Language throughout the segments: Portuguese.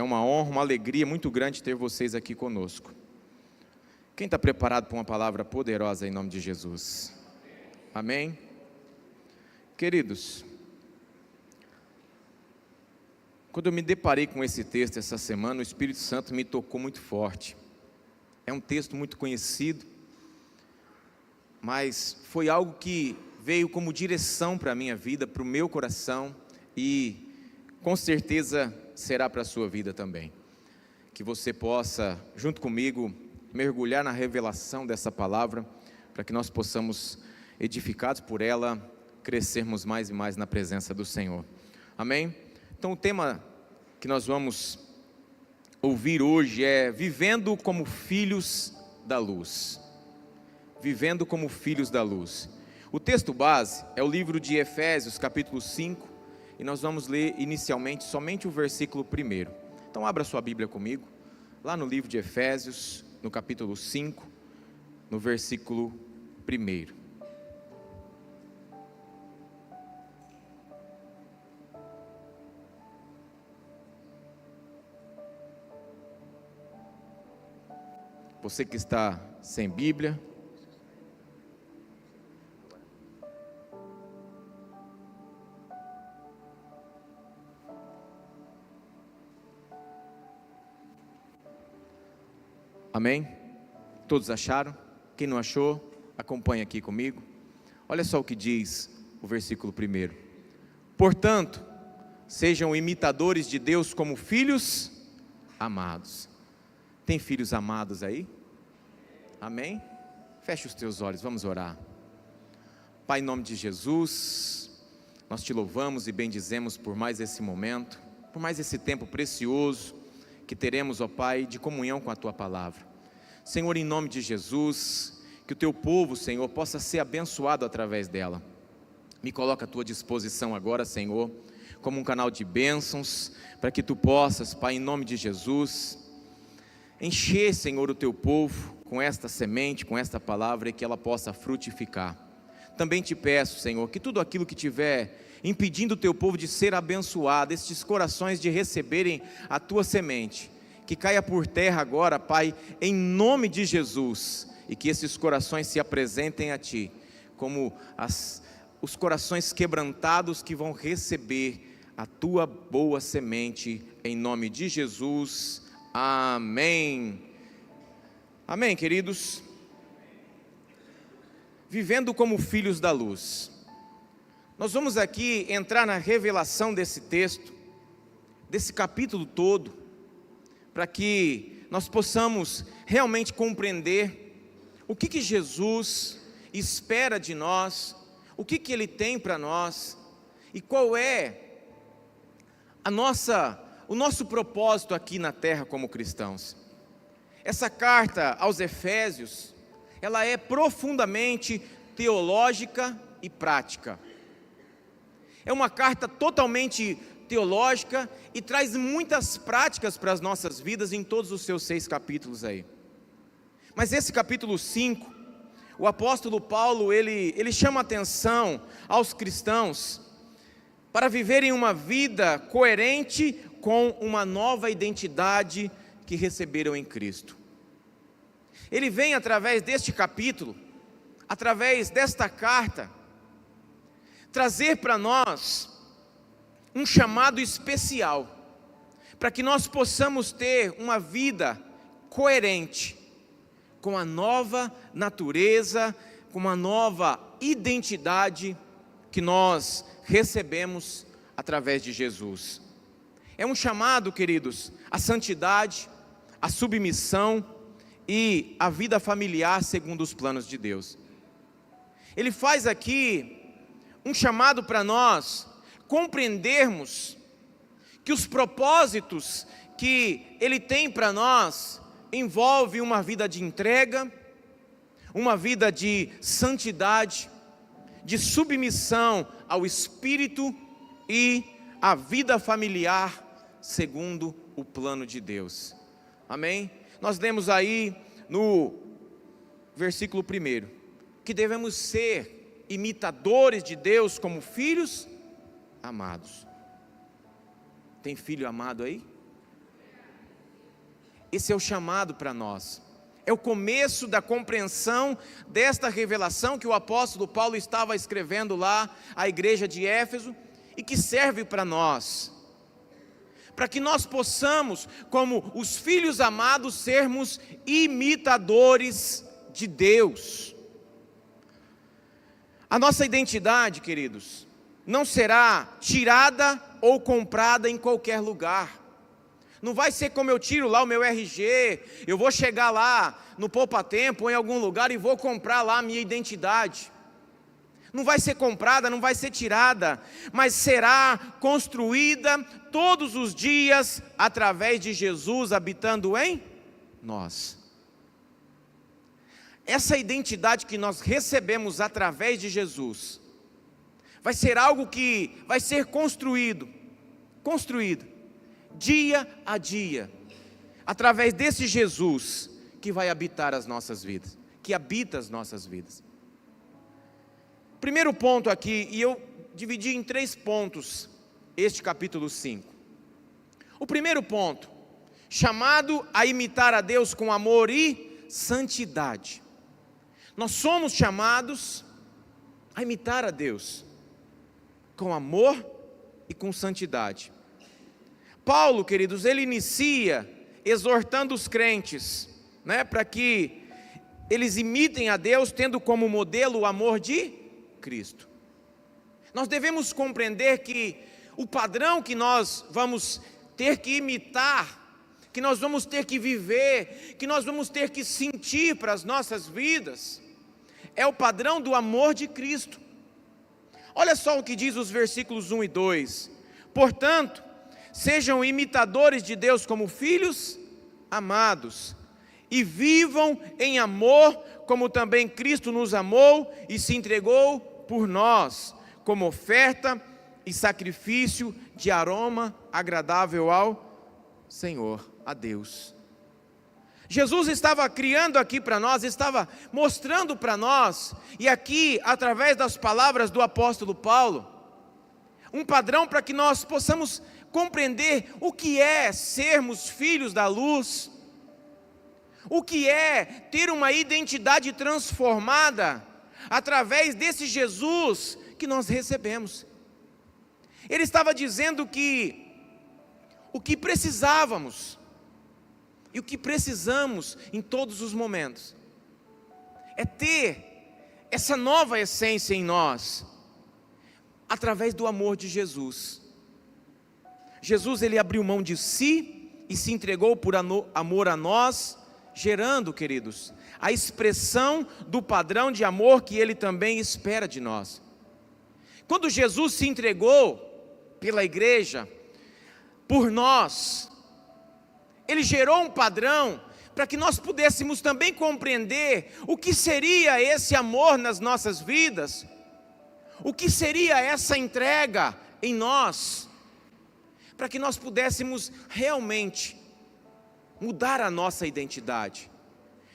É uma honra, uma alegria muito grande ter vocês aqui conosco. Quem está preparado para uma palavra poderosa em nome de Jesus? Amém? Queridos, quando eu me deparei com esse texto essa semana, o Espírito Santo me tocou muito forte. É um texto muito conhecido, mas foi algo que veio como direção para a minha vida, para o meu coração, e com certeza será para a sua vida também. Que você possa, junto comigo, mergulhar na revelação dessa palavra, para que nós possamos, edificados por ela, crescermos mais e mais na presença do Senhor. Amém? Então o tema que nós vamos ouvir hoje é vivendo como filhos da luz. Vivendo como filhos da luz. O texto base é o livro de Efésios, capítulo 5, e nós vamos ler inicialmente somente o versículo 1. Então abra sua Bíblia comigo, lá no livro de Efésios, no capítulo 5, no versículo 1. Você que está sem Bíblia, amém? Todos acharam? Quem não achou, acompanhe aqui comigo. Olha só o que diz o versículo 1. Portanto, sejam imitadores de Deus como filhos amados. Tem filhos amados aí? Amém? Feche os teus olhos, vamos orar. Pai, em nome de Jesus, nós te louvamos e bendizemos por mais esse momento, por mais esse tempo precioso que teremos, ó Pai, de comunhão com a Tua Palavra. Senhor, em nome de Jesus, que o Teu povo, Senhor, possa ser abençoado através dela. Me coloca à Tua disposição agora, Senhor, como um canal de bênçãos, para que Tu possas, Pai, em nome de Jesus, encher, Senhor, o Teu povo com esta semente, com esta palavra, e que ela possa frutificar. Também te peço, Senhor, que tudo aquilo que tiver impedindo o Teu povo de ser abençoado, estes corações de receberem a Tua semente, que caia por terra agora, Pai, em nome de Jesus, e que esses corações se apresentem a Ti, como os corações quebrantados que vão receber a Tua boa semente, em nome de Jesus. Amém. Amém, queridos. Vivendo como filhos da luz. Nós vamos aqui entrar na revelação desse texto, desse capítulo todo, para que nós possamos realmente compreender o que Jesus espera de nós, o que Ele tem para nós, e qual é o nosso propósito aqui na terra como cristãos. Essa carta aos Efésios, ela é profundamente teológica e prática. É uma carta totalmente teológica e traz muitas práticas para as nossas vidas em todos os seus 6 capítulos aí. Mas esse capítulo 5, o apóstolo Paulo, ele chama atenção aos cristãos para viverem uma vida coerente com uma nova identidade que receberam em Cristo. Ele vem através deste capítulo, através desta carta, trazer para nós um chamado especial, para que nós possamos ter uma vida coerente com a nova natureza, com uma nova identidade que nós recebemos através de Jesus. É um chamado, queridos, à santidade, à submissão e à vida familiar segundo os planos de Deus. Ele faz aqui um chamado para nós compreendermos que os propósitos que Ele tem para nós envolve uma vida de entrega, uma vida de santidade, de submissão ao Espírito e a vida familiar segundo o plano de Deus. Amém? Nós lemos aí no versículo 1 que devemos ser imitadores de Deus como filhos amados. Tem filho amado aí? Esse é o chamado para nós. É o começo da compreensão desta revelação que o apóstolo Paulo estava escrevendo lá à igreja de Éfeso e que serve para nós. Para que nós possamos, como os filhos amados, sermos imitadores de Deus. A nossa identidade, queridos, não será tirada ou comprada em qualquer lugar. Não vai ser como eu tiro lá o meu RG, eu vou chegar lá no Poupa Tempo ou em algum lugar e vou comprar lá a minha identidade. Não vai ser comprada, não vai ser tirada, mas será construída todos os dias através de Jesus habitando em nós. Essa identidade que nós recebemos através de Jesus vai ser algo que vai ser construído dia a dia, através desse Jesus que vai habitar as nossas vidas, que habita as nossas vidas. Primeiro ponto aqui, e eu dividi em 3 pontos este capítulo 5. O primeiro ponto, chamado a imitar a Deus com amor e santidade. Nós somos chamados a imitar a Deus com amor e com santidade. Paulo, queridos, ele inicia exortando os crentes, para que eles imitem a Deus, tendo como modelo o amor de Cristo. Nós devemos compreender que o padrão que nós vamos ter que imitar, que nós vamos ter que viver, que nós vamos ter que sentir para as nossas vidas, é o padrão do amor de Cristo. Olha só o que diz os versículos 1 e 2. Portanto, sejam imitadores de Deus como filhos amados, e vivam em amor, como também Cristo nos amou e se entregou por nós, como oferta e sacrifício de aroma agradável ao Senhor, a Deus. Jesus estava criando aqui para nós, estava mostrando para nós, e aqui, através das palavras do apóstolo Paulo, um padrão para que nós possamos compreender o que é sermos filhos da luz, o que é ter uma identidade transformada através desse Jesus que nós recebemos. Ele estava dizendo que o que precisávamos e o que precisamos em todos os momentos é ter essa nova essência em nós, através do amor de Jesus. Jesus, ele abriu mão de si e se entregou por amor a nós, gerando, queridos, a expressão do padrão de amor que ele também espera de nós. Quando Jesus se entregou pela igreja, por nós, ele gerou um padrão para que nós pudéssemos também compreender o que seria esse amor nas nossas vidas, o que seria essa entrega em nós, para que nós pudéssemos realmente mudar a nossa identidade,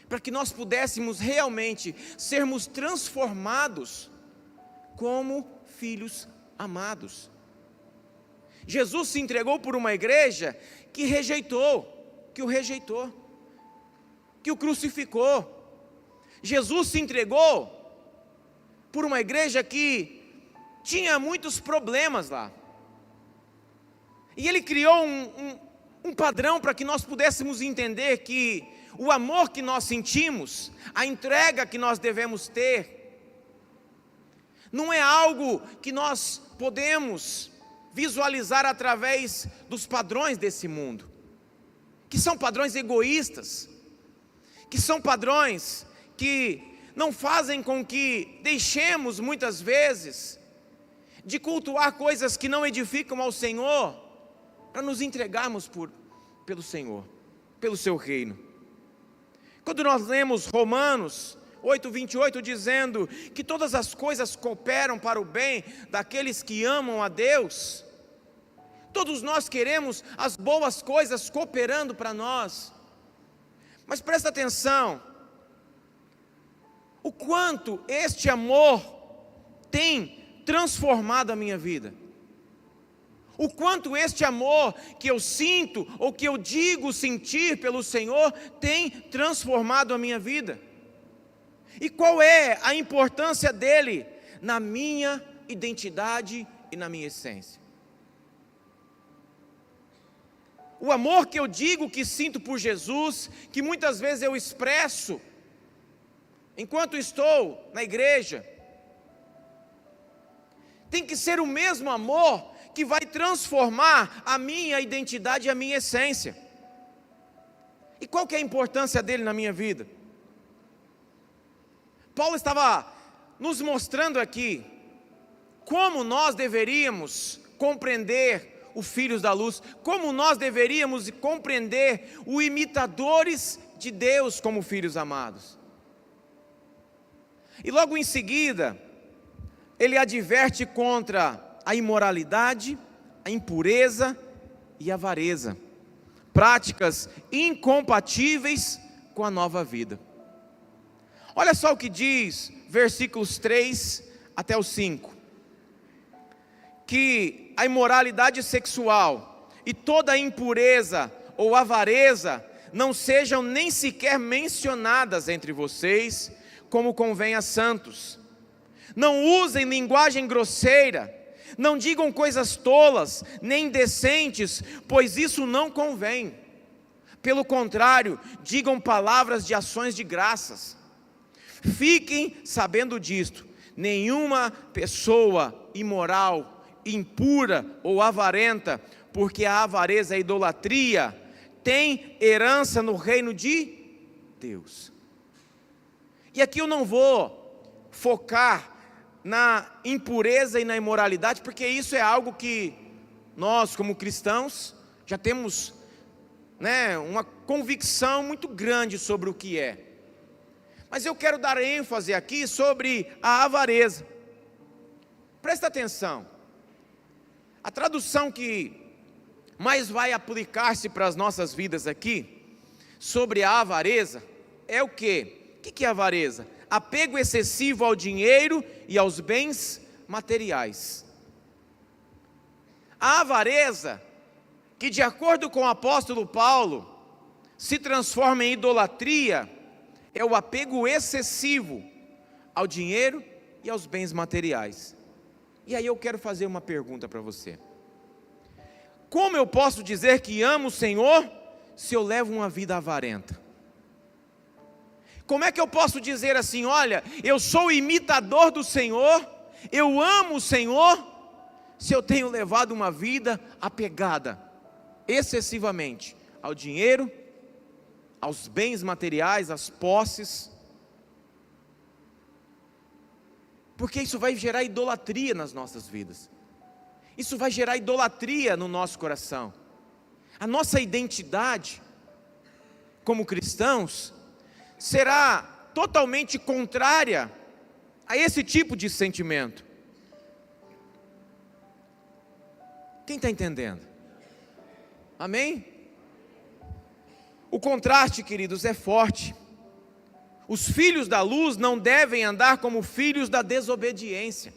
para que nós pudéssemos realmente sermos transformados como filhos amados. Jesus se entregou por uma igreja que o rejeitou, que o crucificou. Jesus se entregou por uma igreja que tinha muitos problemas lá. E ele criou um padrão para que nós pudéssemos entender que o amor que nós sentimos, a entrega que nós devemos ter, não é algo que nós podemos visualizar através dos padrões desse mundo, que são padrões egoístas, que são padrões que não fazem com que deixemos muitas vezes de cultuar coisas que não edificam ao Senhor, para nos entregarmos pelo Senhor, pelo seu reino. Quando nós lemos Romanos 8:28 dizendo que todas as coisas cooperam para o bem daqueles que amam a Deus, todos nós queremos as boas coisas cooperando para nós, mas presta atenção, o quanto este amor tem transformado a minha vida, O quanto este amor que eu sinto, ou que eu digo sentir pelo Senhor, tem transformado a minha vida. E qual é a importância dele na minha identidade e na minha essência? O amor que eu digo que sinto por Jesus, que muitas vezes eu expresso, enquanto estou na igreja, tem que ser o mesmo amor que vai transformar a minha identidade e a minha essência. E qual que é a importância dele na minha vida? Paulo estava nos mostrando aqui como nós deveríamos compreender os filhos da luz, como nós deveríamos compreender os imitadores de Deus como filhos amados. E logo em seguida, ele adverte contra a imoralidade, a impureza e a avareza, práticas incompatíveis com a nova vida. Olha só o que diz, versículos 3 até o 5, que a imoralidade sexual e toda a impureza ou avareza não sejam nem sequer mencionadas entre vocês, como convém a santos. Não usem linguagem grosseira, não digam coisas tolas, nem indecentes, pois isso não convém. Pelo contrário, digam palavras de ações de graças. Fiquem sabendo disto: nenhuma pessoa imoral, impura ou avarenta, porque a avareza é idolatria, tem herança no reino de Deus. E aqui eu não vou focar na impureza e na imoralidade, porque isso é algo que nós, como cristãos, já temos, uma convicção muito grande sobre o que é. Mas eu quero dar ênfase aqui sobre a avareza. Presta atenção. A tradução que mais vai aplicar-se para as nossas vidas aqui, sobre a avareza, é o quê? O que é avareza? Apego excessivo ao dinheiro e aos bens materiais. A avareza, que de acordo com o apóstolo Paulo, se transforma em idolatria, é o apego excessivo ao dinheiro e aos bens materiais. E aí eu quero fazer uma pergunta para você. Como eu posso dizer que amo o Senhor se eu levo uma vida avarenta? Como é que eu posso dizer assim, olha, eu sou imitador do Senhor, eu amo o Senhor, se eu tenho levado uma vida apegada excessivamente ao dinheiro, aos bens materiais, às posses? Porque isso vai gerar idolatria nas nossas vidas. Isso vai gerar idolatria no nosso coração. A nossa identidade como cristãos será totalmente contrária a esse tipo de sentimento. Quem está entendendo? Amém? O contraste, queridos, é forte. Os filhos da luz não devem andar como filhos da desobediência.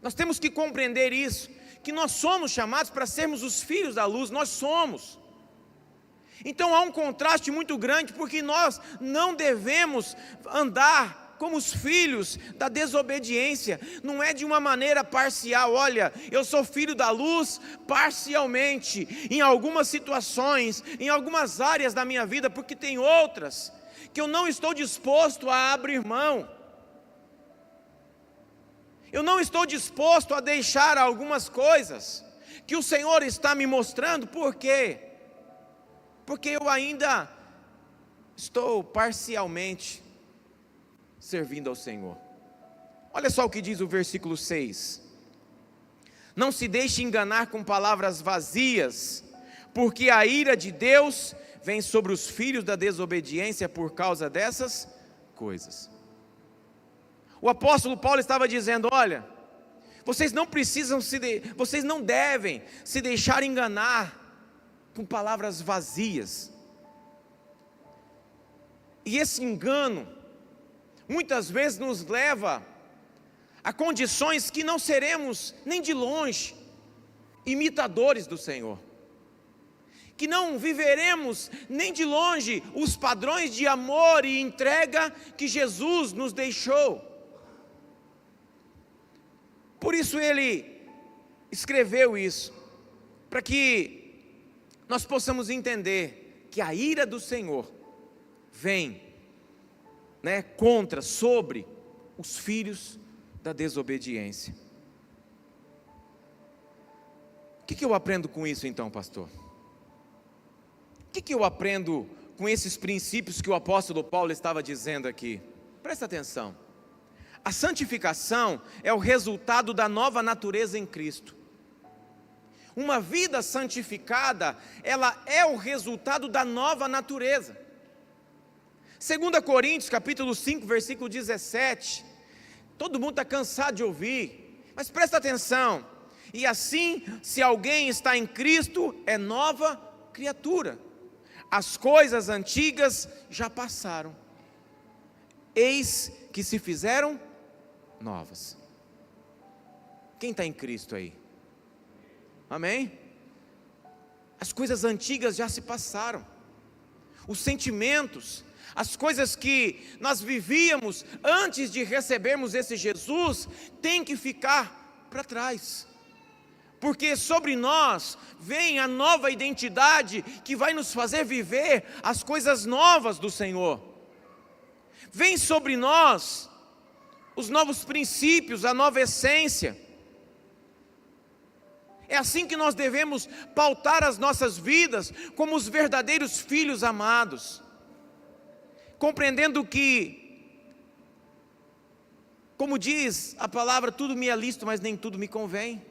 Nós temos que compreender isso, que nós somos chamados para sermos os filhos da luz, nós somos. Então há um contraste muito grande, porque nós não devemos andar como os filhos da desobediência. Não é de uma maneira parcial, olha, eu sou filho da luz parcialmente, em algumas situações, em algumas áreas da minha vida, porque tem outras que eu não estou disposto a abrir mão. Eu não estou disposto a deixar algumas coisas que o Senhor está me mostrando. Por quê? Porque eu ainda estou parcialmente servindo ao Senhor. Olha só o que diz o versículo 6. Não se deixe enganar com palavras vazias, porque a ira de Deus vem sobre os filhos da desobediência por causa dessas coisas. O apóstolo Paulo estava dizendo, olha, vocês não devem se deixar enganar com palavras vazias. E esse engano muitas vezes nos leva a condições que não seremos nem de longe imitadores do Senhor, que não viveremos nem de longe os padrões de amor e entrega que Jesus nos deixou. Por isso ele escreveu isso, para que nós possamos entender que a ira do Senhor vem, sobre os filhos da desobediência. O que eu aprendo com isso então, pastor? O que eu aprendo com esses princípios que o apóstolo Paulo estava dizendo aqui? Presta atenção. A santificação é o resultado da nova natureza em Cristo. Uma vida santificada, ela é o resultado da nova natureza. 2 Coríntios capítulo 5, versículo 17. Todo mundo está cansado de ouvir, mas presta atenção. E assim, se alguém está em Cristo, é nova criatura. As coisas antigas já passaram, eis que se fizeram novas. Quem está em Cristo aí? Amém? As coisas antigas já se passaram. Os sentimentos, as coisas que nós vivíamos antes de recebermos esse Jesus, tem que ficar para trás. Porque sobre nós vem a nova identidade que vai nos fazer viver as coisas novas do Senhor. Vem sobre nós os novos princípios, a nova essência. É assim que nós devemos pautar as nossas vidas como os verdadeiros filhos amados, compreendendo que, como diz a palavra, tudo me é lícito, mas nem tudo me convém.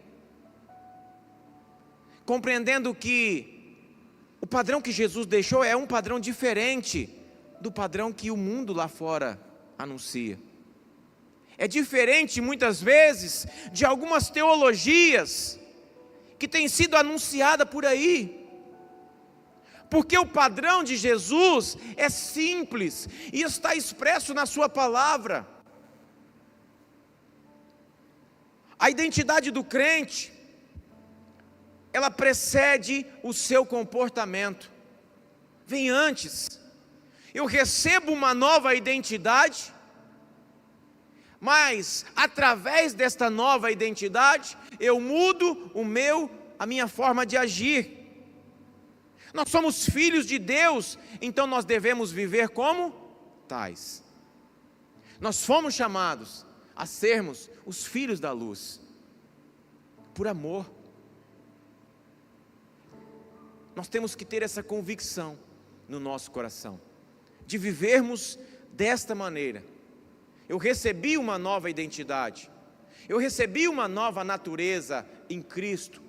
Compreendendo que o padrão que Jesus deixou é um padrão diferente do padrão que o mundo lá fora anuncia. É diferente muitas vezes de algumas teologias que têm sido anunciadas por aí. Porque o padrão de Jesus é simples e está expresso na sua palavra. A identidade do crente, ela precede o seu comportamento, vem antes. Eu recebo uma nova identidade, mas através desta nova identidade, eu mudo a minha forma de agir. Nós somos filhos de Deus, então nós devemos viver como tais. Nós fomos chamados a sermos os filhos da luz, por amor. Nós temos que ter essa convicção no nosso coração, de vivermos desta maneira. Eu recebi uma nova identidade, eu recebi uma nova natureza em Cristo,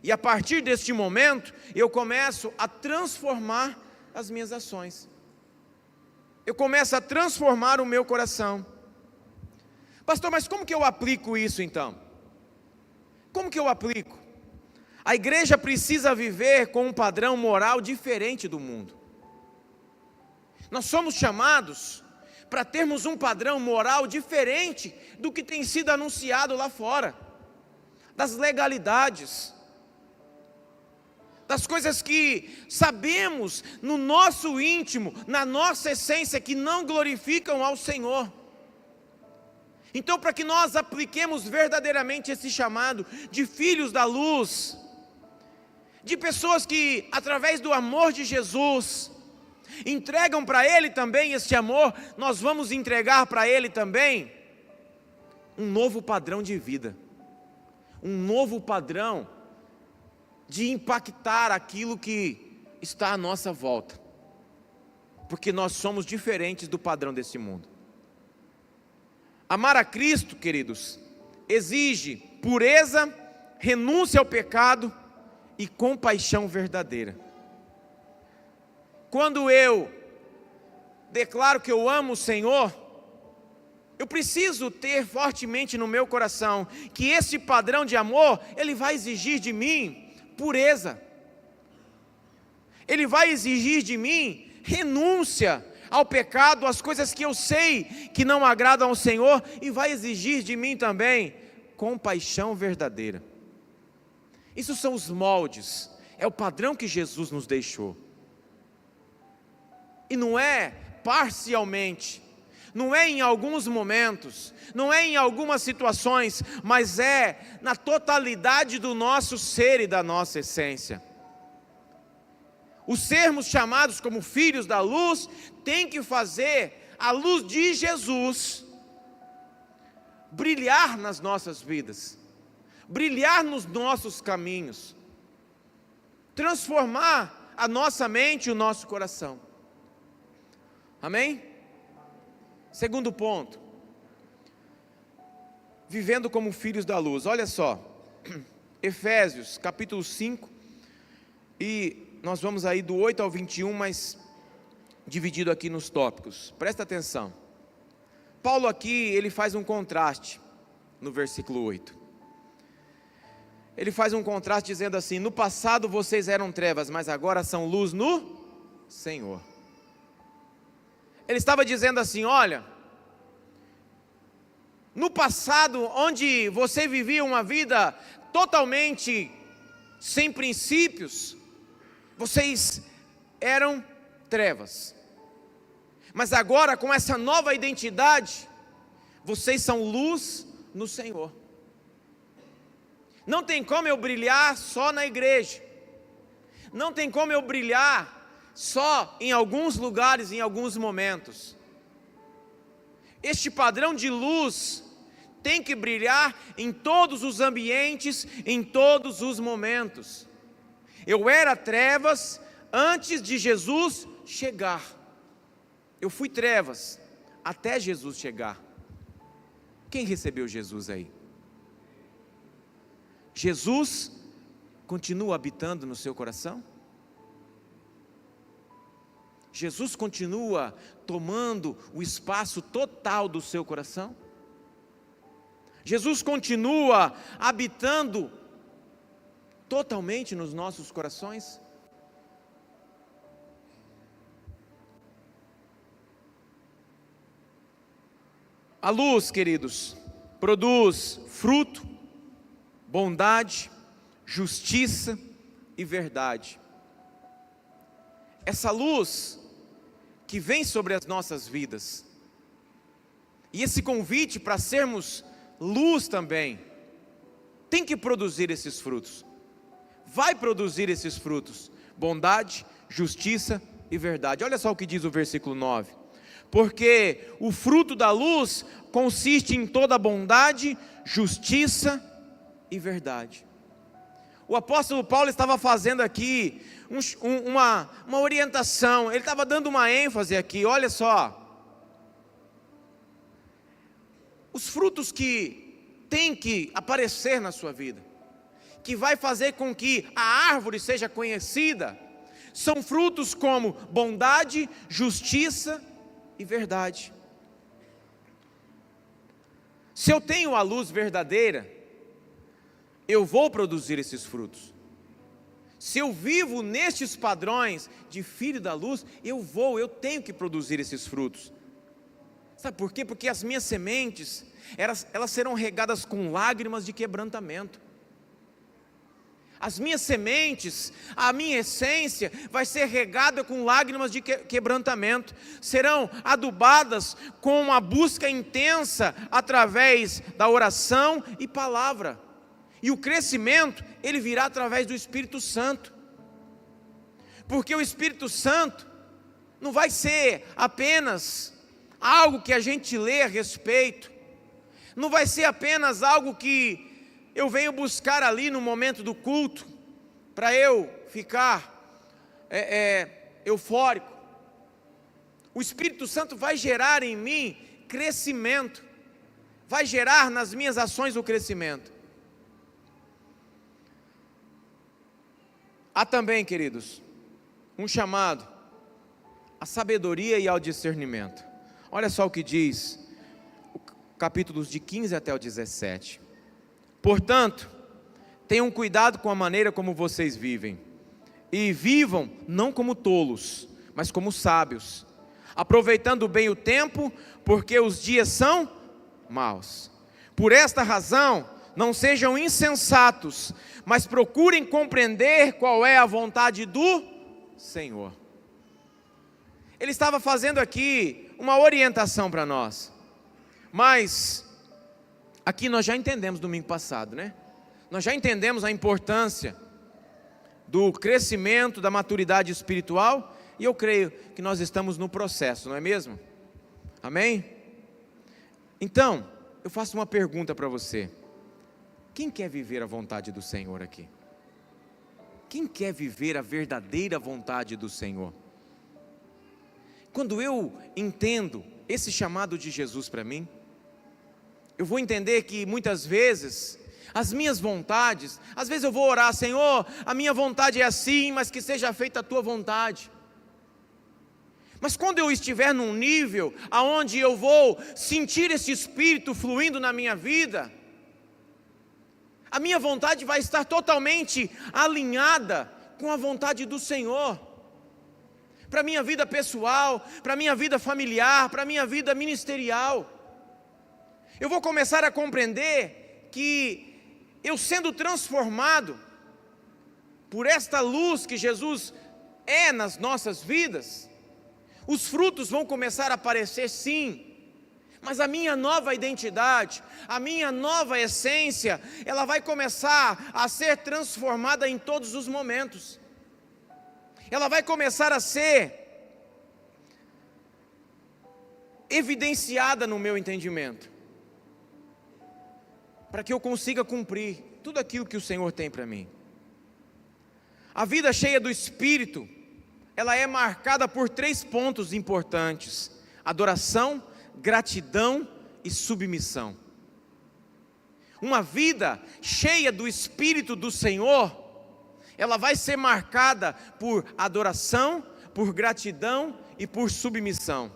e a partir deste momento, eu começo a transformar as minhas ações, eu começo a transformar o meu coração. Pastor, mas como que eu aplico isso então? Como que eu aplico? A igreja precisa viver com um padrão moral diferente do mundo. Nós somos chamados para termos um padrão moral diferente do que tem sido anunciado lá fora, das legalidades, das coisas que sabemos no nosso íntimo, na nossa essência, que não glorificam ao Senhor. Então, para que nós apliquemos verdadeiramente esse chamado de filhos da luz, de pessoas que, através do amor de Jesus, entregam para Ele também este amor, nós vamos entregar para Ele também um novo padrão de vida, um novo padrão de impactar aquilo que está à nossa volta, porque nós somos diferentes do padrão desse mundo. Amar a Cristo, queridos, exige pureza, renúncia ao pecado e compaixão verdadeira. Quando eu declaro que eu amo o Senhor, eu preciso ter fortemente no meu coração que esse padrão de amor, ele vai exigir de mim pureza, ele vai exigir de mim renúncia ao pecado, às coisas que eu sei que não agradam ao Senhor, e vai exigir de mim também compaixão verdadeira. Isso são os moldes, é o padrão que Jesus nos deixou. E não é parcialmente, não é em alguns momentos, não é em algumas situações, mas é na totalidade do nosso ser e da nossa essência. Os sermos chamados como filhos da luz tem que fazer a luz de Jesus brilhar nas nossas vidas, brilhar nos nossos caminhos, transformar a nossa mente e o nosso coração. Amém? Segundo ponto, vivendo como filhos da luz. Olha só, Efésios capítulo 5, e nós vamos aí do 8 ao 21, mas dividido aqui nos tópicos. Presta atenção. Paulo aqui, ele faz um contraste no versículo 8. Ele faz um contraste dizendo assim: no passado vocês eram trevas, mas agora são luz no Senhor. Ele estava dizendo assim: olha, no passado, onde você vivia uma vida totalmente sem princípios, vocês eram trevas, mas agora com essa nova identidade, vocês são luz no Senhor. Não tem como eu brilhar só na igreja, não tem como eu brilhar só em alguns lugares, em alguns momentos. Este padrão de luz tem que brilhar em todos os ambientes, em todos os momentos. Eu era trevas antes de Jesus chegar. Eu fui trevas até Jesus chegar. Quem recebeu Jesus aí? Jesus continua habitando no seu coração? Jesus continua tomando o espaço total do seu coração? Jesus continua habitando totalmente nos nossos corações? A luz, queridos, produz fruto, bondade, justiça e verdade. Essa luz que vem sobre as nossas vidas, e esse convite para sermos luz também, tem que produzir esses frutos. Vai produzir esses frutos: bondade, justiça e verdade. Olha só o que diz o versículo 9: porque o fruto da luz consiste em toda bondade, justiça e verdade. O apóstolo Paulo estava fazendo aqui uma orientação, ele estava dando uma ênfase aqui. Olha só, os frutos que tem que aparecer na sua vida, que vai fazer com que a árvore seja conhecida, são frutos como bondade, justiça e verdade. Se eu tenho a luz verdadeira, eu vou produzir esses frutos. Se eu vivo nestes padrões de filho da luz, eu tenho que produzir esses frutos. Sabe por quê? Porque as minhas sementes, elas serão regadas com lágrimas de quebrantamento. As minhas sementes, a minha essência vai ser regada com lágrimas de quebrantamento, serão adubadas com uma busca intensa através da oração e palavra. E o crescimento, ele virá através do Espírito Santo. Porque o Espírito Santo não vai ser apenas algo que a gente lê a respeito, não vai ser apenas algo que eu venho buscar ali no momento do culto, para eu ficar eufórico. O Espírito Santo vai gerar em mim crescimento, vai gerar nas minhas ações o crescimento. Há também, queridos, um chamado à sabedoria e ao discernimento. Olha só o que diz capítulos de 15 até o 17. Portanto, tenham cuidado com a maneira como vocês vivem, e vivam não como tolos, mas como sábios, aproveitando bem o tempo, porque os dias são maus. Por esta razão, não sejam insensatos, mas procurem compreender qual é a vontade do Senhor. Ele estava fazendo aqui uma orientação para nós, mas aqui nós já entendemos domingo passado, né? Nós já entendemos a importância do crescimento, da maturidade espiritual, e eu creio que nós estamos no processo, não é mesmo? Amém? Então, eu faço uma pergunta para você: quem quer viver a vontade do Senhor aqui? Quem quer viver a verdadeira vontade do Senhor? Quando eu entendo esse chamado de Jesus para mim, eu vou entender que muitas vezes as minhas vontades, às vezes eu vou orar: Senhor, a minha vontade é assim, mas que seja feita a tua vontade. Mas quando eu estiver num nível aonde eu vou sentir esse Espírito fluindo na minha vida, a minha vontade vai estar totalmente alinhada com a vontade do Senhor, para a minha vida pessoal, para a minha vida familiar, para a minha vida ministerial. Eu vou começar a compreender que eu, sendo transformado por esta luz que Jesus é nas nossas vidas, os frutos vão começar a aparecer, sim, mas a minha nova identidade, a minha nova essência, ela vai começar a ser transformada em todos os momentos. Ela vai começar a ser evidenciada no meu entendimento, para que eu consiga cumprir tudo aquilo que o Senhor tem para mim. A vida cheia do Espírito, ela é marcada por 3 pontos importantes: adoração, gratidão e submissão. Uma vida cheia do Espírito do Senhor, ela vai ser marcada por adoração, por gratidão e por submissão.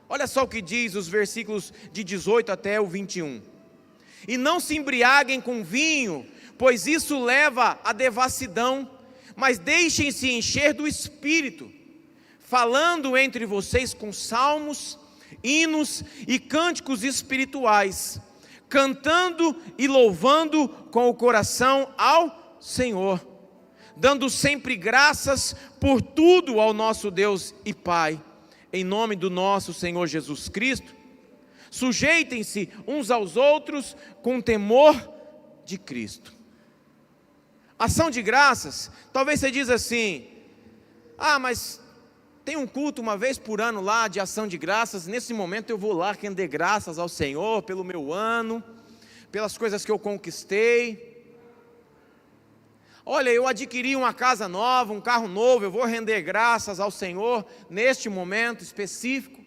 Olha só o que diz os versículos de 18 até o 21. E não se embriaguem com vinho, pois isso leva à devassidão, mas deixem-se encher do Espírito, falando entre vocês com salmos, hinos e cânticos espirituais, cantando e louvando com o coração ao Senhor, dando sempre graças por tudo ao nosso Deus e Pai, em nome do nosso Senhor Jesus Cristo. Sujeitem-se uns aos outros com temor de Cristo. Ação de graças, talvez você diz assim: mas tem um culto uma vez por ano lá de ação de graças, nesse momento eu vou lá render graças ao Senhor pelo meu ano, pelas coisas que eu conquistei. Olha, eu adquiri uma casa nova, um carro novo, eu vou render graças ao Senhor neste momento específico.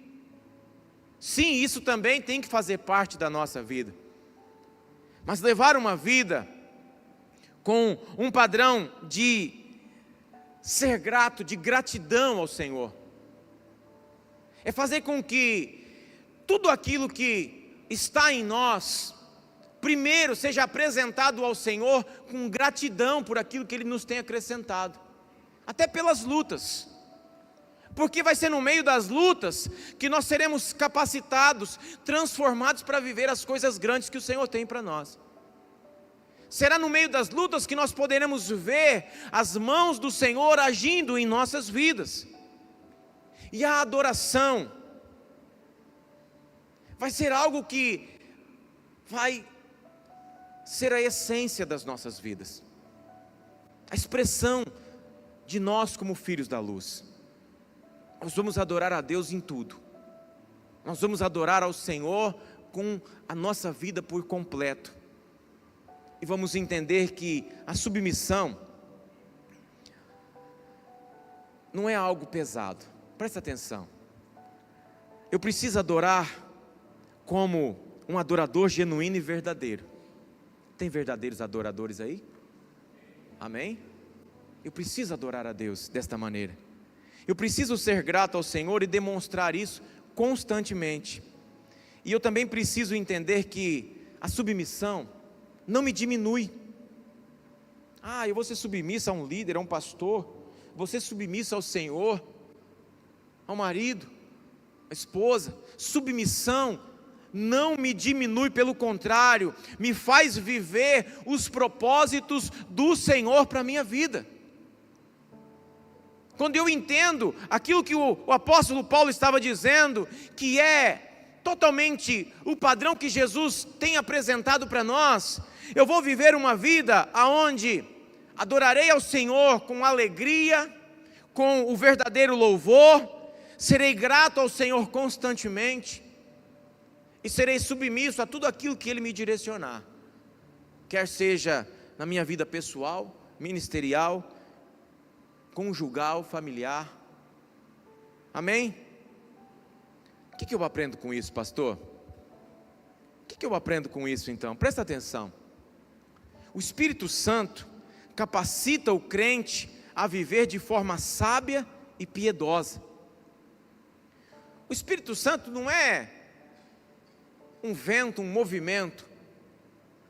Sim, isso também tem que fazer parte da nossa vida, mas levar uma vida com um padrão de ser grato, de gratidão ao Senhor, é fazer com que tudo aquilo que está em nós, primeiro seja apresentado ao Senhor com gratidão por aquilo que Ele nos tem acrescentado, até pelas lutas, porque vai ser no meio das lutas que nós seremos capacitados, transformados para viver as coisas grandes que o Senhor tem para nós. Será no meio das lutas que nós poderemos ver as mãos do Senhor agindo em nossas vidas. E a adoração vai ser algo que vai ser a essência das nossas vidas, a expressão de nós como filhos da luz. Nós vamos adorar a Deus em tudo, nós vamos adorar ao Senhor com a nossa vida por completo, e vamos entender que a submissão não é algo pesado. Presta atenção, eu preciso adorar como um adorador genuíno e verdadeiro. Tem verdadeiros adoradores aí? Amém? Eu preciso adorar a Deus desta maneira. Eu preciso ser grato ao Senhor e demonstrar isso constantemente. E eu também preciso entender que a submissão não me diminui. Eu vou ser submissa a um líder, a um pastor, vou ser submissa ao Senhor, ao marido. esposa, submissão não me diminui, pelo contrário, me faz viver os propósitos do Senhor para a minha vida. Quando eu entendo aquilo que o apóstolo Paulo estava dizendo, que é totalmente o padrão que Jesus tem apresentado para nós, eu vou viver uma vida onde adorarei ao Senhor com alegria, com o verdadeiro louvor, serei grato ao Senhor constantemente, e serei submisso a tudo aquilo que Ele me direcionar, quer seja na minha vida pessoal, ministerial, conjugal, familiar. Amém? O que eu aprendo com isso, pastor? O que eu aprendo com isso então? Presta atenção. O Espírito Santo capacita o crente a viver de forma sábia e piedosa. O Espírito Santo não é um vento, um movimento.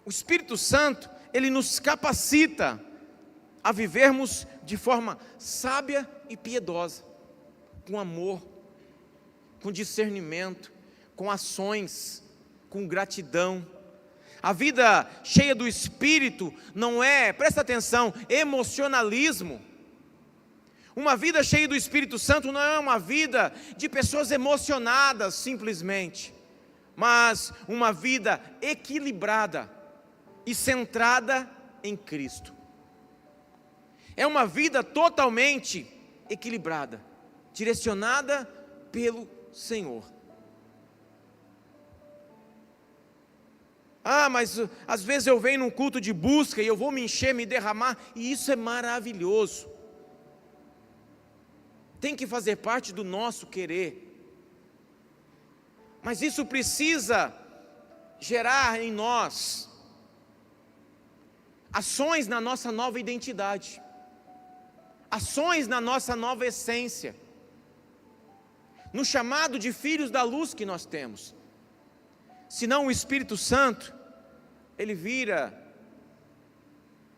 O Espírito Santo, ele nos capacita a vivermos de forma sábia e piedosa, com amor, com discernimento, com ações, com gratidão. A vida cheia do Espírito não é, presta atenção, emocionalismo. Uma vida cheia do Espírito Santo não é uma vida de pessoas emocionadas simplesmente, mas uma vida equilibrada e centrada em Cristo. É uma vida totalmente equilibrada, direcionada pelo Senhor. Mas às vezes eu venho num culto de busca e eu vou me encher, me derramar, e isso é maravilhoso. Tem que fazer parte do nosso querer. Mas isso precisa gerar em nós ações na nossa nova identidade, ações na nossa nova essência, no chamado de filhos da luz que nós temos. Senão o Espírito Santo, ele vira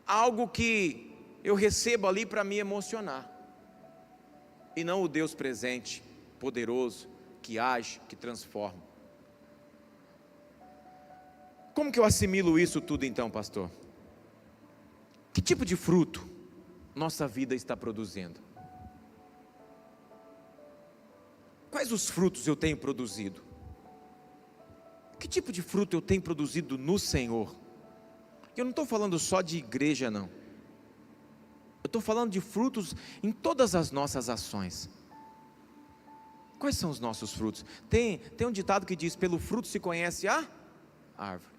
algo que eu recebo ali para me emocionar, e não o Deus presente, poderoso, que age, que transforma. Como que eu assimilo isso tudo então, pastor? Que tipo de fruto nossa vida está produzindo? Quais os frutos eu tenho produzido? Que tipo de fruto eu tenho produzido no Senhor? Eu não estou falando só de igreja, não. Eu estou falando de frutos em todas as nossas ações. Quais são os nossos frutos? Tem um ditado que diz: pelo fruto se conhece a árvore.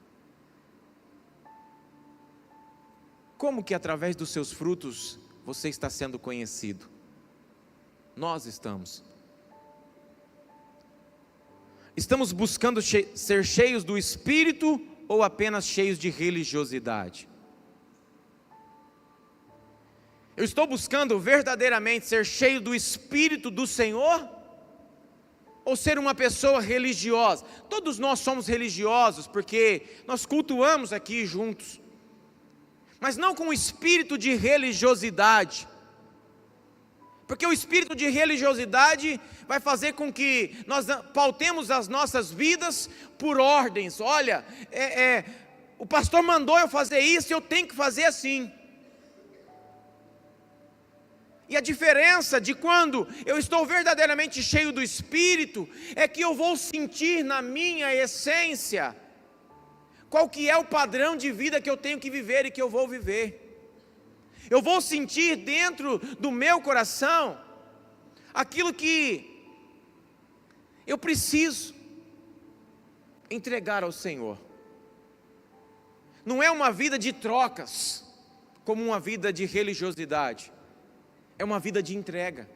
Como que através dos seus frutos você está sendo conhecido? Nós estamos. Estamos buscando ser cheios do Espírito ou apenas cheios de religiosidade? Eu estou buscando verdadeiramente ser cheio do Espírito do Senhor? Ou ser uma pessoa religiosa? Todos nós somos religiosos porque nós cultuamos aqui juntos, mas não com o espírito de religiosidade. Porque o espírito de religiosidade vai fazer com que nós pautemos as nossas vidas por ordens. Olha, o pastor mandou eu fazer isso, eu tenho que fazer assim. E a diferença de quando eu estou verdadeiramente cheio do Espírito, é que eu vou sentir na minha essência qual que é o padrão de vida que eu tenho que viver e que eu vou viver. Eu vou sentir dentro do meu coração aquilo que eu preciso entregar ao Senhor. Não é uma vida de trocas, como uma vida de religiosidade. É uma vida de entrega.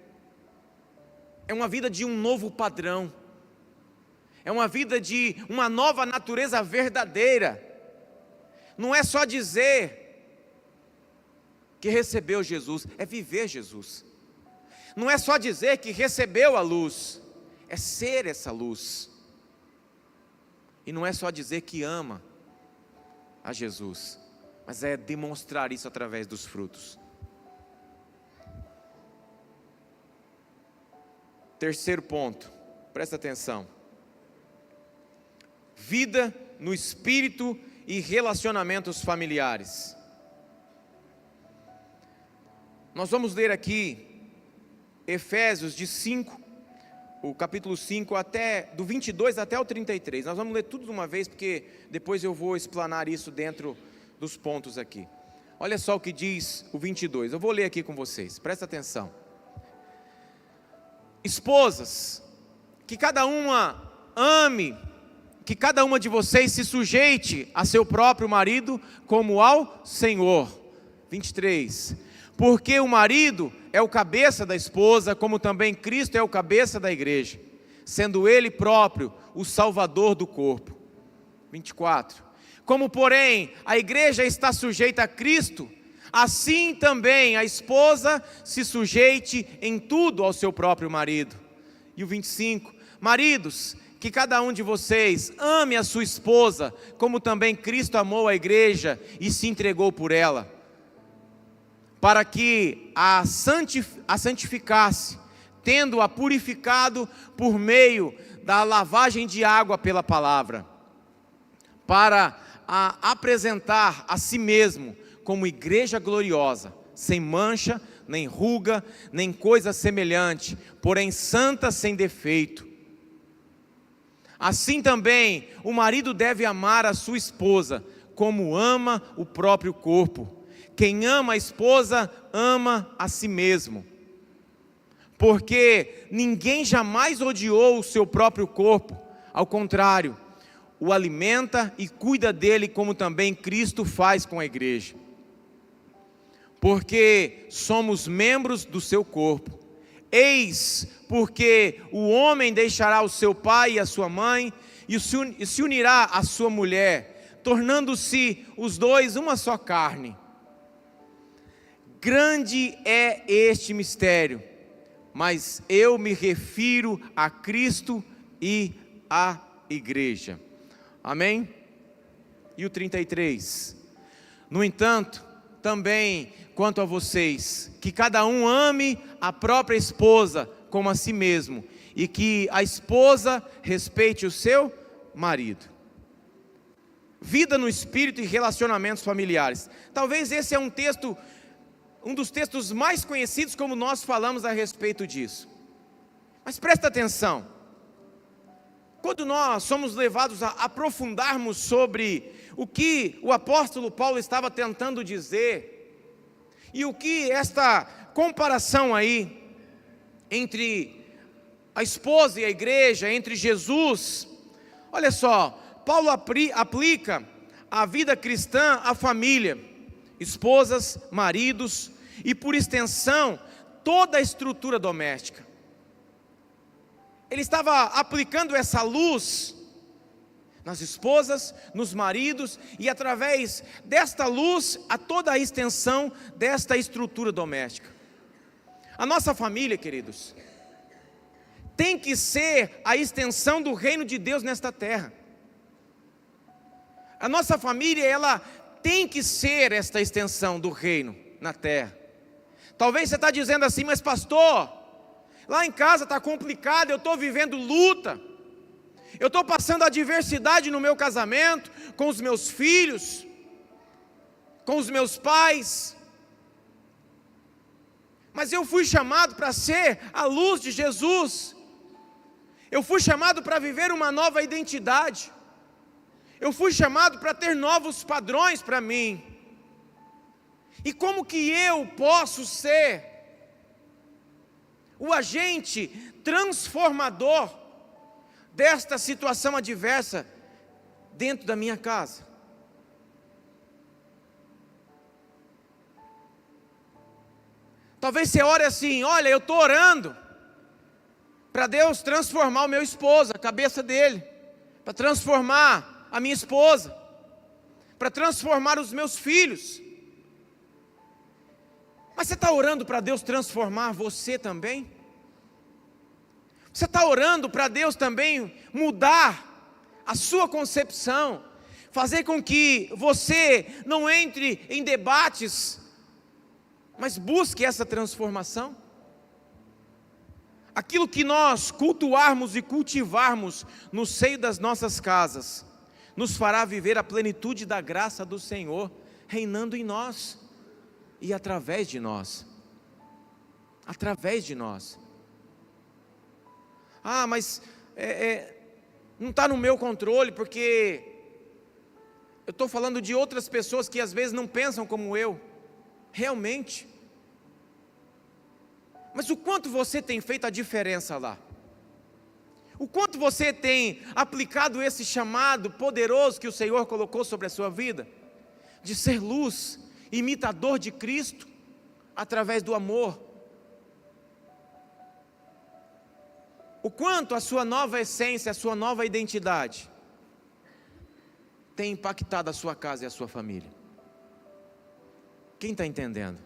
É uma vida de um novo padrão. É uma vida de uma nova natureza verdadeira. Não é só dizer que recebeu Jesus, é viver Jesus. Não é só dizer que recebeu a luz, é ser essa luz. E não é só dizer que ama a Jesus, mas é demonstrar isso através dos frutos. Terceiro ponto, Presta atenção. Vida no espírito e relacionamentos familiares. Nós vamos ler aqui Efésios de 5, o capítulo 5, do 22 até o 33. Nós vamos ler tudo de uma vez, porque depois eu vou explanar isso dentro dos pontos aqui. Olha só o que diz o 22, eu vou ler aqui com vocês, presta atenção. Esposas, que cada uma ame, que cada uma de vocês se sujeite a seu próprio marido como ao Senhor. 23. Porque o marido é o cabeça da esposa, como também Cristo é o cabeça da igreja, sendo ele próprio o salvador do corpo. 24. Como porém a igreja está sujeita a Cristo, assim também a esposa se sujeite em tudo ao seu próprio marido. E o 25. Maridos, que cada um de vocês ame a sua esposa, como também Cristo amou a igreja e se entregou por ela, para que a santificasse, tendo-a purificado por meio da lavagem de água pela palavra, para a apresentar a si mesmo como igreja gloriosa, sem mancha, nem ruga, nem coisa semelhante, porém santa, sem defeito. Assim também o marido deve amar a sua esposa, como ama o próprio corpo. Quem ama a esposa, ama a si mesmo. Porque ninguém jamais odiou o seu próprio corpo, ao contrário, o alimenta e cuida dele, como também Cristo faz com a igreja. Porque somos membros do seu corpo. Eis porque o homem deixará o seu pai e a sua mãe, e se unirá à sua mulher, tornando-se os dois uma só carne. Grande é este mistério, mas eu me refiro a Cristo e à igreja. Amém? E o 33. No entanto, também quanto a vocês, que cada um ame a própria esposa como a si mesmo, e que a esposa respeite o seu marido. Vida no espírito e relacionamentos familiares. Talvez esse é um dos textos mais conhecidos, como nós falamos a respeito disso. Mas presta atenção, quando nós somos levados a aprofundarmos sobre o que o apóstolo Paulo estava tentando dizer, e o que esta comparação aí, entre a esposa e a igreja, entre Jesus, olha só, Paulo aplica a vida cristã à família, esposas, maridos e, por extensão, toda a estrutura doméstica. Ele estava aplicando essa luz nas esposas, nos maridos, e através desta luz a toda a extensão desta estrutura doméstica. A nossa família, queridos, tem que ser a extensão do reino de Deus nesta terra. A nossa família, ela tem que ser esta extensão do reino na terra. Talvez você está dizendo assim, mas pastor, lá em casa está complicado, eu estou vivendo luta, eu estou passando adversidade no meu casamento, com os meus filhos, com os meus pais, mas eu fui chamado para ser a luz de Jesus, eu fui chamado para viver uma nova identidade, eu fui chamado para ter novos padrões para mim. E como que eu posso ser o agente transformador desta situação adversa dentro da minha casa? Talvez você ore assim, olha, eu estou orando para Deus transformar o meu esposo, a cabeça dele, para transformar a minha esposa, para transformar os meus filhos. Mas você está orando para Deus transformar você também? Você está orando para Deus também mudar a sua concepção, fazer com que você não entre em debates, mas busque essa transformação? aquilo que nós cultuarmos e cultivarmos no seio das nossas casas, nos fará viver a plenitude da graça do Senhor, reinando em nós e através de nós. Através de nós. Ah, mas não está no meu controle, porque eu estou falando de outras pessoas que às vezes não pensam como eu. Realmente. Mas o quanto você tem feito a diferença lá? O quanto você tem aplicado esse chamado poderoso que o Senhor colocou sobre a sua vida? De ser luz, imitador de Cristo, através do amor. O quanto a sua nova essência, a sua nova identidade tem impactado a sua casa e a sua família? Quem está entendendo?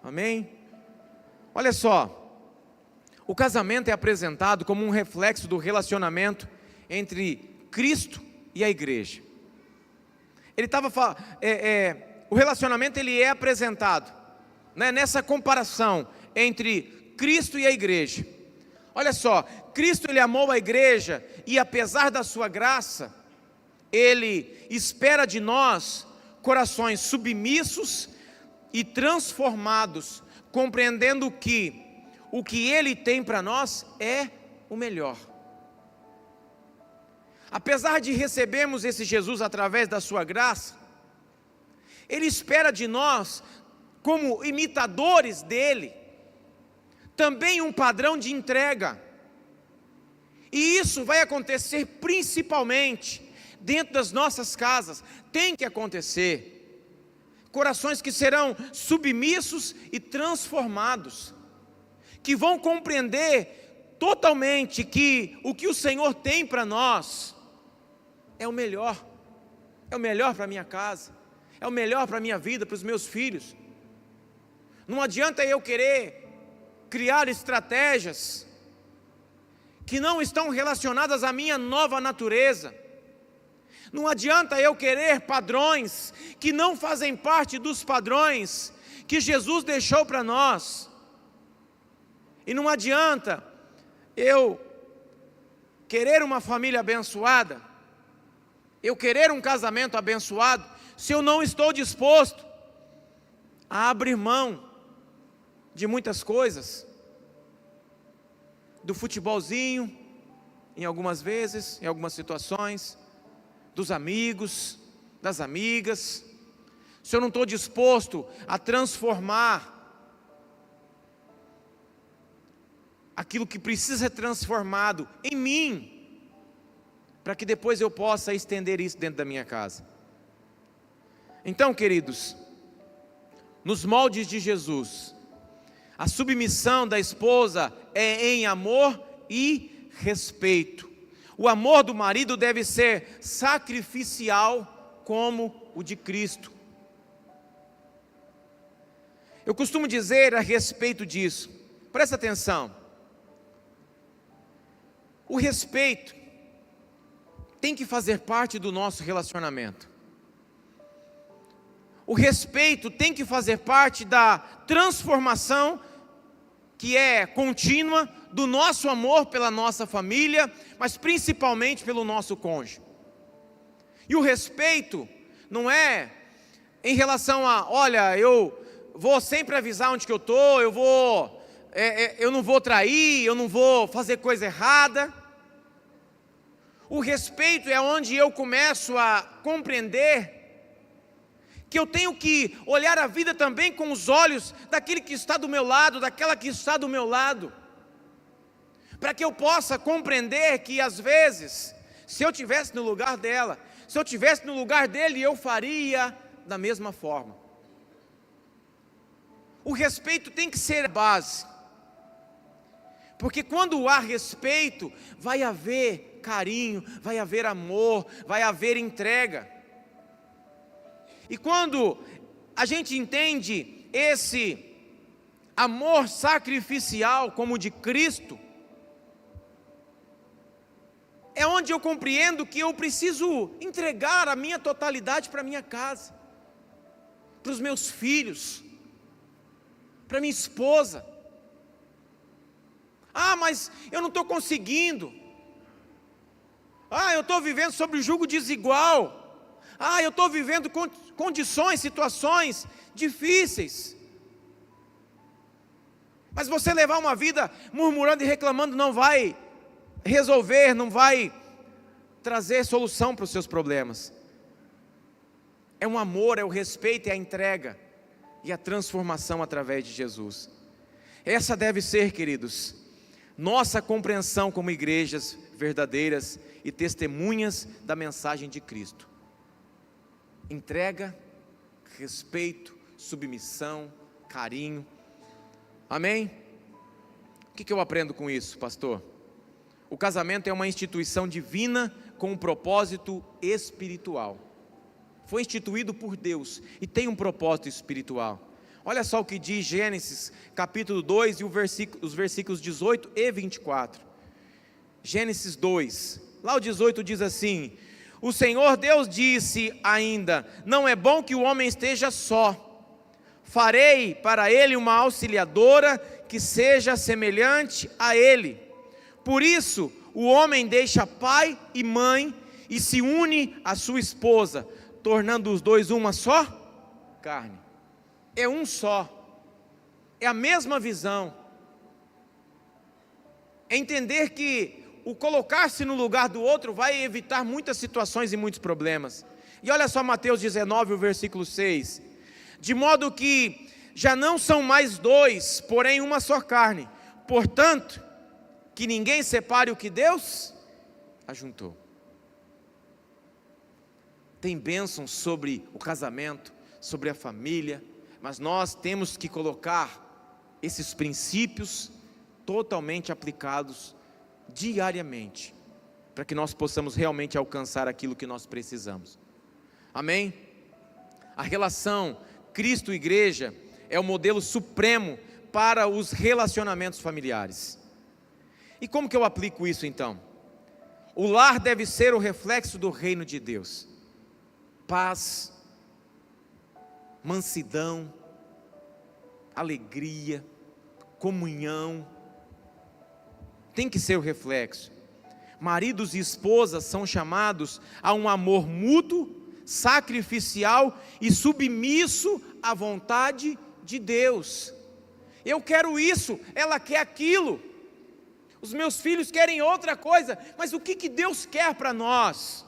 Amém? Olha só, o casamento é apresentado como um reflexo do relacionamento entre Cristo e a igreja. O relacionamento ele é apresentado, né, nessa comparação entre Cristo e a igreja. Olha só, Cristo ele amou a igreja e apesar da sua graça, Ele espera de nós corações submissos e transformados, compreendendo que o que Ele tem para nós é o melhor. Apesar de recebermos esse Jesus através da sua graça, Ele espera de nós, como imitadores dEle, também um padrão de entrega. E isso vai acontecer principalmente dentro das nossas casas. Tem que acontecer. Corações que serão submissos e transformados, que vão compreender totalmente que o que o Senhor tem para nós é o melhor. É o melhor para a minha casa, é o melhor para a minha vida, para os meus filhos. Não adianta eu querer criar estratégias que não estão relacionadas à minha nova natureza. Não adianta eu querer padrões que não fazem parte dos padrões que Jesus deixou para nós. E não adianta eu querer uma família abençoada, eu querer um casamento abençoado, se eu não estou disposto a abrir mão de muitas coisas, do futebolzinho, em algumas vezes, em algumas situações, dos amigos, das amigas, se eu não estou disposto a transformar aquilo que precisa ser transformado em mim, para que depois eu possa estender isso dentro da minha casa. Então, queridos, nos moldes de Jesus, a submissão da esposa é em amor e respeito. O amor do marido deve ser sacrificial como o de Cristo. Eu costumo dizer a respeito disso, presta atenção. O respeito tem que fazer parte do nosso relacionamento. O respeito tem que fazer parte da transformação que é contínua do nosso amor pela nossa família, mas principalmente pelo nosso cônjuge. E o respeito não é em relação a, olha, eu vou sempre avisar onde que eu estou, eu não vou trair, eu não vou fazer coisa errada. O respeito é onde eu começo a compreender que eu tenho que olhar a vida também com os olhos daquele que está do meu lado, daquela que está do meu lado, para que eu possa compreender que às vezes, se eu estivesse no lugar dela, se eu estivesse no lugar dele, eu faria da mesma forma. O respeito tem que ser a base, porque quando há respeito, vai haver carinho, vai haver amor, vai haver entrega. E quando a gente entende esse amor sacrificial como o de Cristo, é onde eu compreendo que eu preciso entregar a minha totalidade para a minha casa, para os meus filhos, para minha esposa. Ah, mas eu não estou conseguindo. Ah, eu estou vivendo sob jugo desigual. Ah, eu estou vivendo condições, situações difíceis. Mas você levar uma vida murmurando e reclamando não vai resolver, não vai trazer solução para os seus problemas. É um amor, é o respeito, é a entrega e a transformação através de Jesus. Essa deve ser, queridos, nossa compreensão como igrejas verdadeiras e testemunhas da mensagem de Cristo. Entrega, respeito, submissão, carinho. Amém? O que eu aprendo com isso, pastor? O casamento é uma instituição divina com um propósito espiritual. Foi instituído por Deus e tem um propósito espiritual. Olha só o que diz Gênesis capítulo 2 e os versículos 18 e 24. Gênesis 2, lá o 18 diz assim: o Senhor Deus disse ainda: não é bom que o homem esteja só. Farei para ele uma auxiliadora que seja semelhante a ele. Por isso, o homem deixa pai e mãe e se une à sua esposa, tornando os dois uma só carne. É um só, é a mesma visão. É entender que o colocar-se no lugar do outro vai evitar muitas situações e muitos problemas. E olha só Mateus 19, o versículo 6. De modo que já não são mais dois, porém uma só carne. Portanto, que ninguém separe o que Deus ajuntou. Tem bênçãos sobre o casamento, sobre a família, mas nós temos que colocar esses princípios totalmente aplicados diariamente, para que nós possamos realmente alcançar aquilo que nós precisamos. Amém? A relação Cristo-Igreja é o modelo supremo para os relacionamentos familiares. E como que eu aplico isso então? O lar deve ser o reflexo do reino de Deus. Paz, mansidão, alegria, comunhão, tem que ser o reflexo. Maridos e esposas são chamados a um amor mútuo, sacrificial e submisso à vontade de Deus. Eu quero isso, ela quer aquilo, os meus filhos querem outra coisa, mas o que Deus quer para nós?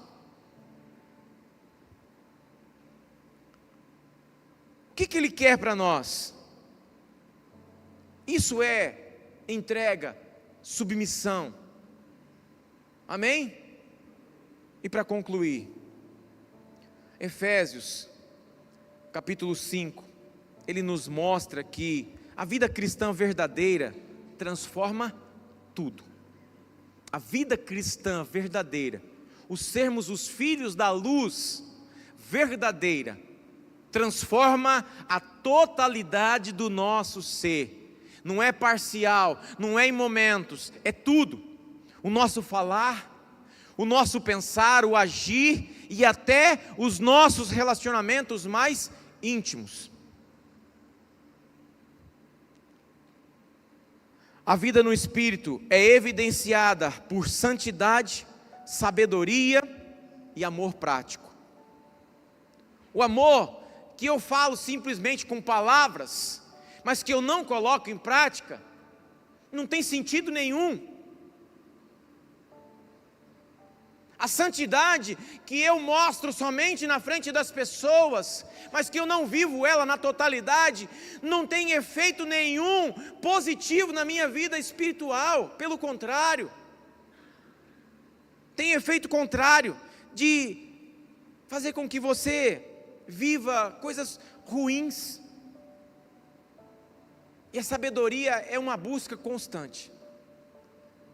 O que Ele quer para nós? Isso é entrega, submissão. Amém? E para concluir, Efésios, capítulo 5, ele nos mostra que a vida cristã verdadeira transforma tudo. A vida cristã verdadeira, o sermos os filhos da luz verdadeira, transforma a totalidade do nosso ser. Não é parcial, não é em momentos, é tudo. O nosso falar, o nosso pensar, o agir e até os nossos relacionamentos mais íntimos. A vida no Espírito é evidenciada por santidade, sabedoria e amor prático. O amor que eu falo simplesmente com palavras, mas que eu não coloco em prática, não tem sentido nenhum. A santidade que eu mostro somente na frente das pessoas, mas que eu não vivo ela na totalidade, não tem efeito nenhum positivo na minha vida espiritual. Pelo contrário, tem efeito contrário, de fazer com que você viva coisas ruins. E a sabedoria é uma busca constante,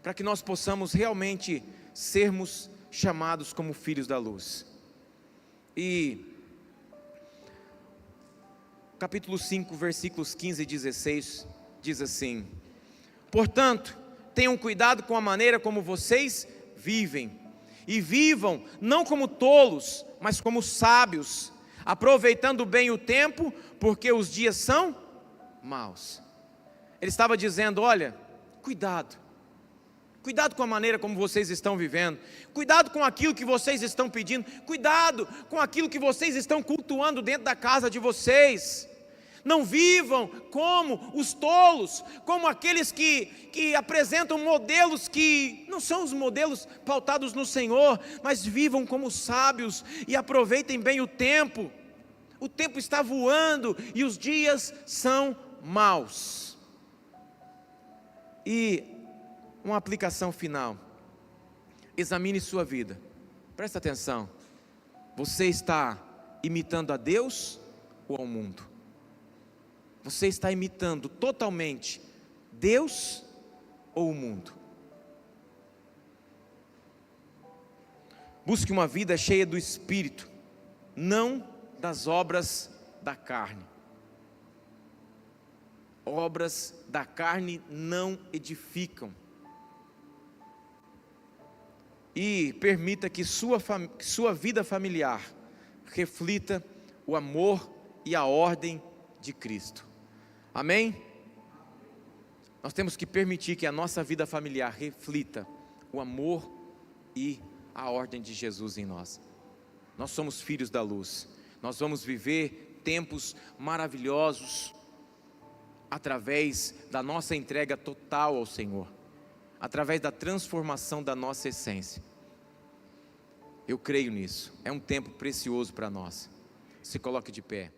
para que nós possamos realmente sermos chamados como filhos da luz. E capítulo 5, versículos 15 e 16, diz assim: portanto, tenham cuidado com a maneira como vocês vivem, e vivam não como tolos, mas como sábios, aproveitando bem o tempo, porque os dias são maus. Ele estava dizendo: olha, cuidado, Cuidado com a maneira como vocês estão vivendo. Cuidado com aquilo que vocês estão pedindo. Cuidado com aquilo que vocês estão cultuando dentro da casa de vocês. Não vivam como os tolos, como aqueles que apresentam modelos que não são os modelos pautados no Senhor, mas vivam como sábios e aproveitem bem o tempo. O tempo está voando e os dias são maus. E uma aplicação final: examine sua vida, presta atenção, você está imitando a Deus ou ao mundo? Você está imitando totalmente Deus ou o mundo? Busque uma vida cheia do Espírito, não das obras da carne. Obras da carne não edificam. E permita que sua vida familiar reflita o amor e a ordem de Cristo. Amém? Nós temos que permitir que a nossa vida familiar reflita o amor e a ordem de Jesus em nós. Nós somos filhos da luz. Nós vamos viver tempos maravilhosos através da nossa entrega total ao Senhor, através da transformação da nossa essência. Eu creio nisso. É um tempo precioso para nós. Se coloque de pé.